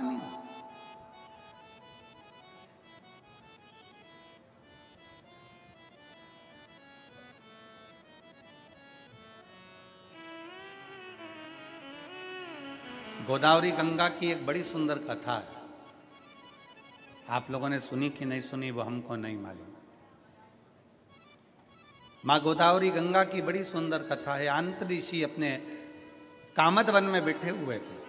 नहीं। गोदावरी गंगा की एक बड़ी सुंदर कथा है, आप लोगों ने सुनी कि नहीं सुनी वो हमको नहीं मालूम। माँ गोदावरी गंगा की बड़ी सुंदर कथा है। अंत ऋषि अपने कामद वन में बैठे हुए थे।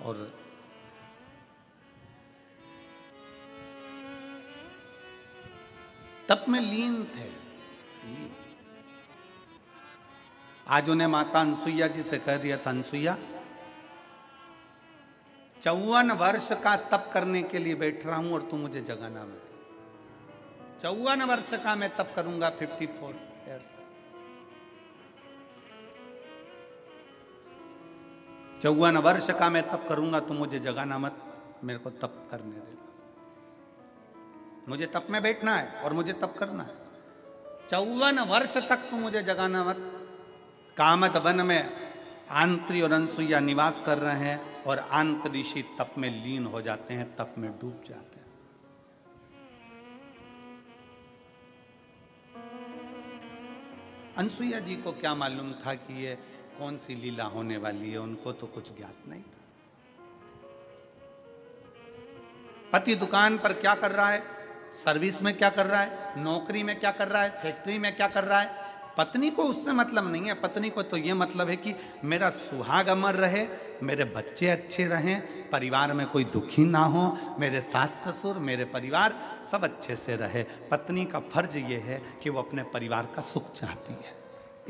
और तप में लीन थे। आज उन्हें माता अनसुईया जी से कह दिया था, अनसुईया 54 वर्ष का तप करने के लिए बैठ रहा हूं और तू मुझे जगाना मत। 54 वर्ष का मैं तप करूंगा, 54 ईयर्स। 54 वर्ष का मैं तप करूंगा, तू मुझे जगाना मत, मेरे को तप करने देना। मुझे तप में बैठना है और मुझे तप करना है। 54 वर्ष तक तू मुझे जगाना मत। कामद वन में आंत्री और अनसुईया निवास कर रहे हैं और आंत ऋषि तप में लीन हो जाते हैं, तप में डूब जाते हैं। अनसुईया जी को क्या मालूम था कि ये कौन सी लीला होने वाली है, उनको तो कुछ ज्ञात नहीं था। पति दुकान पर क्या कर रहा है, सर्विस में क्या कर रहा है, नौकरी में क्या कर रहा है, फैक्ट्री में क्या कर रहा है, पत्नी को उससे मतलब नहीं है। पत्नी को तो ये मतलब है कि मेरा सुहाग अमर रहे, मेरे बच्चे अच्छे रहें, परिवार में कोई दुखी ना हो, मेरे सास ससुर, मेरे परिवार सब अच्छे से रहे। पत्नी का फर्ज ये है कि वो अपने परिवार का सुख चाहती है।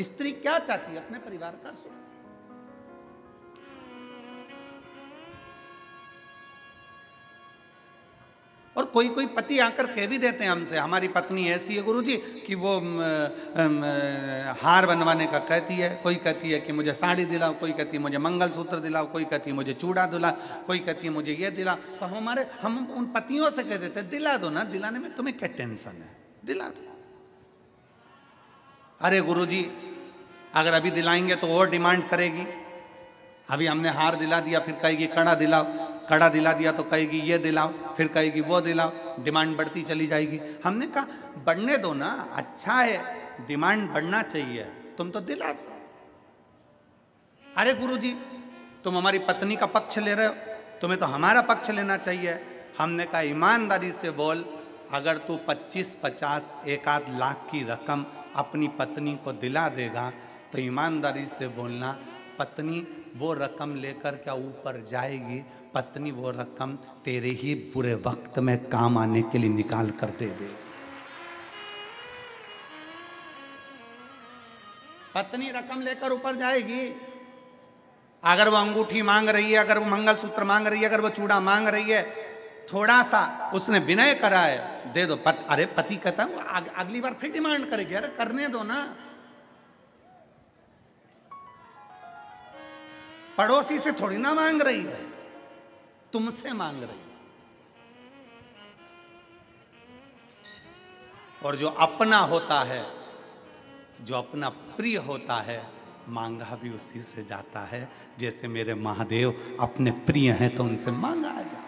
स्त्री क्या चाहती है? अपने परिवार का सुख। और कोई कोई पति आकर कह भी देते हैं हमसे, हमारी पत्नी ऐसी है गुरुजी कि वो हार बनवाने का कहती है, कोई कहती है कि मुझे साड़ी दिलाओ, कोई कहती है मुझे मंगलसूत्र दिलाओ, कोई कहती है मुझे चूड़ा दिलाओ, कोई कहती है मुझे ये दिलाओ। तो हम उन पतियों से कह देते हैं, दिला दो ना, दिलाने में तुम्हें क्या टेंशन है, दिला दो। अरे गुरुजी अगर अभी दिलाएंगे तो और डिमांड करेगी। अभी हमने हार दिला दिया, फिर कहेगी कड़ा दिलाओ, कड़ा दिला दिया तो कहेगी ये दिलाओ, फिर कहेगी वो दिलाओ, डिमांड बढ़ती चली जाएगी। हमने कहा बढ़ने दो ना, अच्छा है, डिमांड बढ़ना चाहिए, तुम तो दिला दो। अरे गुरुजी तुम हमारी पत्नी का पक्ष ले रहे हो, तुम्हें तो हमारा पक्ष लेना चाहिए। हमने कहा ईमानदारी से बोल, अगर तू 25-50 एक आध लाख की रकम अपनी पत्नी को दिला देगा तो ईमानदारी से बोलना, पत्नी वो रकम लेकर क्या ऊपर जाएगी? पत्नी वो रकम तेरे ही बुरे वक्त में काम आने के लिए निकाल कर दे दे। पत्नी रकम लेकर ऊपर जाएगी। अगर वो अंगूठी मांग रही है, अगर वो मंगलसूत्र मांग रही है, अगर वो चूड़ा मांग रही है, थोड़ा सा उसने विनय करा है, दे दो। अरे पति कहता है वो अगली बार फिर डिमांड करेगी, अरे करने दो ना। पड़ोसी से थोड़ी ना मांग रही है, तुमसे मांग रही है। और जो अपना होता है, जो अपना प्रिय होता है, मांगा भी उसी से जाता है। जैसे मेरे महादेव अपने प्रिय हैं तो उनसे मांगा जाता।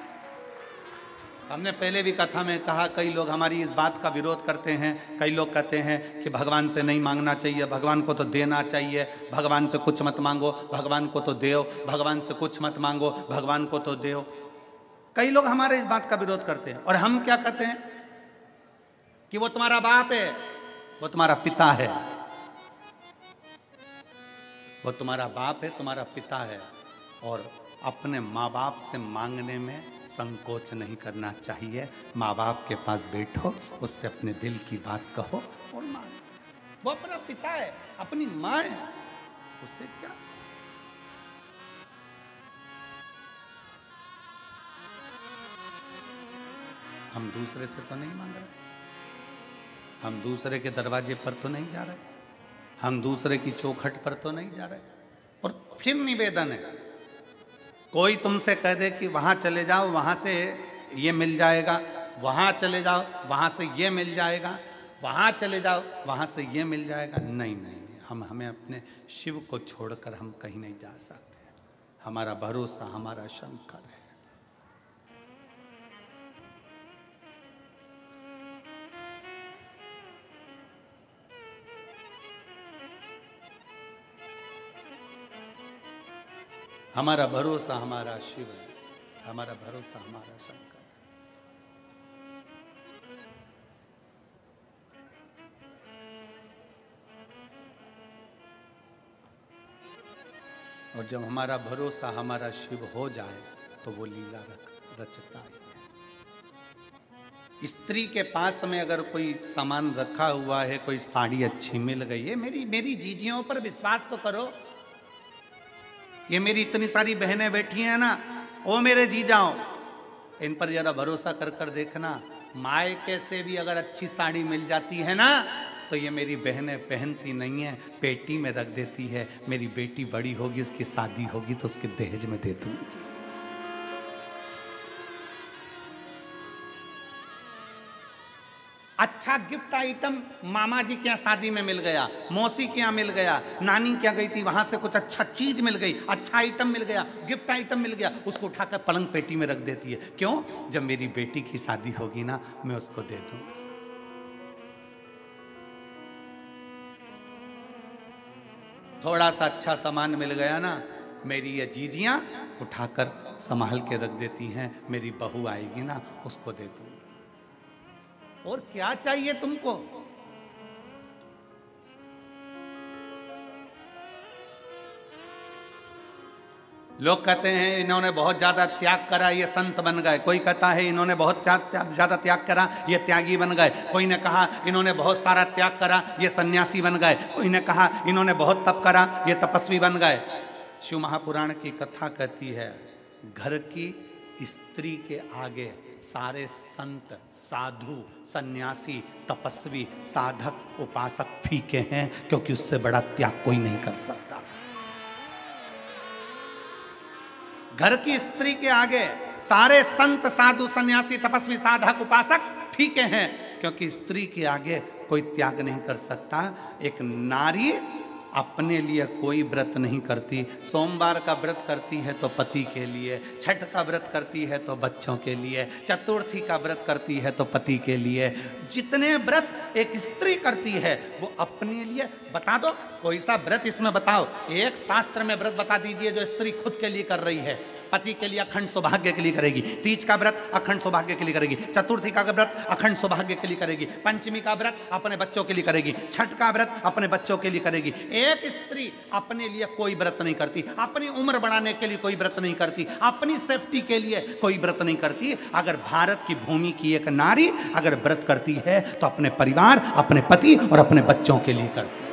हमने पहले भी कथा में कहा, कई लोग हमारी इस बात का विरोध करते हैं। कई लोग कहते हैं कि भगवान से नहीं मांगना चाहिए, भगवान को तो देना चाहिए, भगवान से कुछ मत मांगो, भगवान को तो देओ, भगवान से कुछ मत मांगो, भगवान को तो देओ। कई लोग हमारे इस बात का विरोध करते हैं। और हम क्या कहते हैं कि वो तुम्हारा बाप है, वो तुम्हारा पिता है, वो तुम्हारा बाप है, तुम्हारा पिता है। और अपने माँ बाप से मांगने में संकोच नहीं करना चाहिए। माँ बाप के पास बैठो, उससे अपने दिल की बात कहो और मांगो। वो अपना पिता है, अपनी माँ है, उससे क्या। हम दूसरे से तो नहीं मांग रहे, हम दूसरे के दरवाजे पर तो नहीं जा रहे, हम दूसरे की चौखट पर तो नहीं जा रहे। और फिर निवेदन है, कोई तुमसे कह दे कि वहां चले जाओ, वहां से ये मिल जाएगा, वहाँ चले जाओ वहाँ से ये मिल जाएगा, वहाँ चले जाओ वहाँ से ये मिल जाएगा। नहीं नहीं नहीं, हमें अपने शिव को छोड़कर हम कहीं नहीं जा सकते। हमारा भरोसा हमारा शंकर है। हमारा भरोसा हमारा शिव है, हमारा भरोसा हमारा शंकर है। और जब हमारा भरोसा हमारा शिव हो जाए तो वो लीला रचता है। स्त्री के पास में अगर कोई सामान रखा हुआ है, कोई साड़ी अच्छी मिल गई है, मेरी जीजियों पर विश्वास तो करो। ये मेरी इतनी सारी बहनें बैठी हैं ना, ओ मेरे जीजाओ, इन पर जरा भरोसा कर कर देखना। मायके से भी अगर अच्छी साड़ी मिल जाती है ना, तो ये मेरी बहनें पहनती नहीं है, पेटी में रख देती है। मेरी बेटी बड़ी होगी, उसकी शादी होगी तो उसके दहेज में दे दूंगी। अच्छा गिफ्ट आइटम मामा जी के यहाँ शादी में मिल गया, मौसी के यहाँ मिल गया, नानी क्या गई थी वहां से कुछ अच्छा चीज मिल गई, अच्छा आइटम मिल गया, गिफ्ट आइटम मिल गया, उसको उठाकर पलंग पेटी में रख देती है। क्यों? जब मेरी बेटी की शादी होगी ना, मैं उसको दे दूं। थोड़ा सा अच्छा सामान मिल गया ना, मेरी ये जीजियां उठाकर संभाल के रख देती हैं। मेरी बहू आएगी ना, उसको दे दूंगी। और क्या चाहिए तुमको? लोग कहते हैं इन्होंने बहुत ज्यादा त्याग करा, ये संत बन गए। कोई कहता है इन्होंने बहुत ज्यादा त्याग करा, ये त्यागी बन गए। कोई ने कहा इन्होंने बहुत सारा त्याग करा, ये सन्यासी बन गए। कोई ने कहा इन्होंने बहुत तप करा, ये तपस्वी बन गए। शिव महापुराण की कथा कहती है, घर की स्त्री के आगे सारे संत, साधु, सन्यासी, तपस्वी, साधक, उपासक फीके हैं, क्योंकि उससे बड़ा त्याग कोई नहीं कर सकता। घर की स्त्री के आगे सारे संत, साधु, सन्यासी, तपस्वी, साधक, उपासक फीके हैं, क्योंकि स्त्री के आगे कोई त्याग नहीं कर सकता। एक नारी अपने लिए कोई व्रत नहीं करती। सोमवार का व्रत करती है तो पति के लिए, छठ का व्रत करती है तो बच्चों के लिए, चतुर्थी का व्रत करती है तो पति के लिए। जितने व्रत एक स्त्री करती है वो अपने लिए। बता दो कोई सा व्रत इसमें बताओ, एक शास्त्र में व्रत बता दीजिए जो स्त्री खुद के लिए कर रही है। पति के लिए अखंड सौभाग्य के लिए करेगी, तीज का व्रत अखंड सौभाग्य के लिए करेगी, चतुर्थी का व्रत अखंड सौभाग्य के लिए करेगी, पंचमी का व्रत अपने बच्चों के लिए करेगी, छठ का व्रत अपने बच्चों के लिए करेगी। एक स्त्री अपने लिए कोई व्रत नहीं करती, अपनी उम्र बढ़ाने के लिए कोई व्रत नहीं करती, अपनी सेफ्टी के लिए कोई व्रत नहीं करती। अगर भारत की भूमि की एक नारी अगर व्रत करती है तो अपने परिवार, अपने पति और अपने बच्चों के लिए करती है।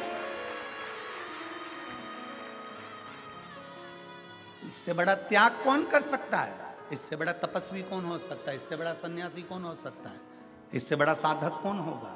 इससे बड़ा त्याग कौन कर सकता है? इससे बड़ा तपस्वी कौन हो सकता है? इससे बड़ा सन्यासी कौन हो सकता है? इससे बड़ा साधक कौन होगा?